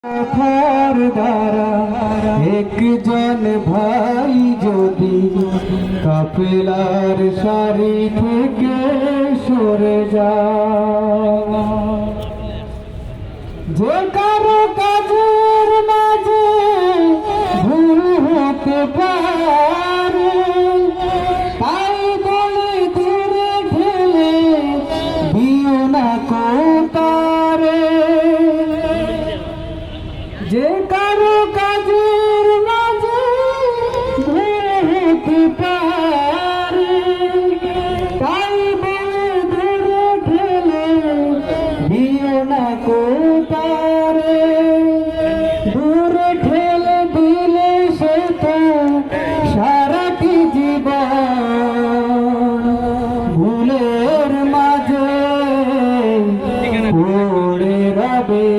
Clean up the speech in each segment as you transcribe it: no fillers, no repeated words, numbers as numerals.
কথার দ্বারা একজন ভাই যদি কাফেলার সারি থেকে সরে যায়, যে কারো কাজের মাঝে ভুল হতে পারে, তাই বলে দূরে ঠেলে দিও না কোতারে। যে কারো কাজের মাঝে ভুল হতে পারে, তাই বলে দূরে ঠেলে দিও না কোতারে। দূরে ঠেলে দিলে সে তো সারাটি জীবন ভুলের মাঝে পড়ে রবে।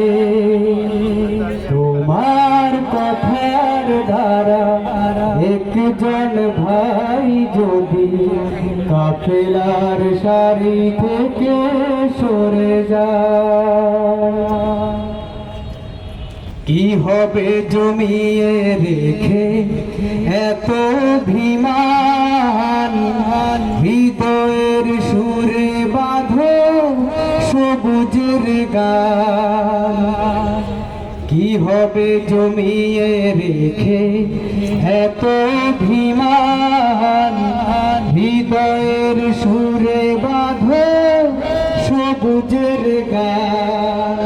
তোমার কথার দ্বারা একজন ভাই যদি কাফেলার সারি থেকে সরে যায়, কি হবে জমিয়ে রেখে এত অভিমান? হৃদয়ের সুরে বাঁধো সবুজের গান। কি হবে জমিয়ে রেখে এত অভিমান? হৃদয়ের সুরে বাঁধো সবুজের গান।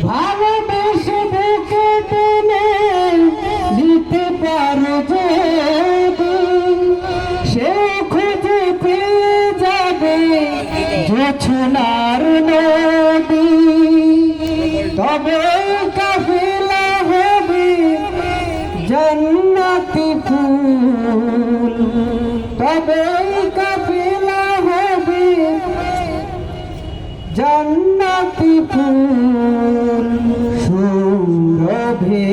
ভালোবেসে বুকে টেনে দিতে পারো যদি, সে খুঁজে পেয়ে যাবে জোছনার নদী। তবে কাফেলা হবে জান্নাতি ফুল, তবে কাফেলা হবে জান্নাতি ফুল সুরভে।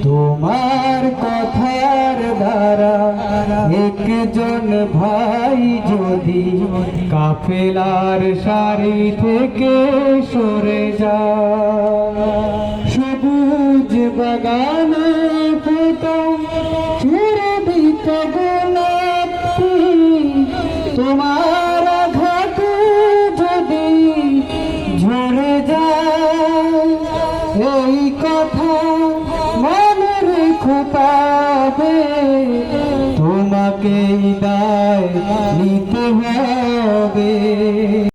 তোমার কথার দ্বারা একজন ভাই যদি কাফেলার সারি থেকে সরে যায়, সবুজ বাগানে ফোটা ছেড়ে দিতে গোলাপ, তোমার আঘাতে যদি ঝরে যায়, এই কথা মনে রেখো পাবে তোমাকেই দায়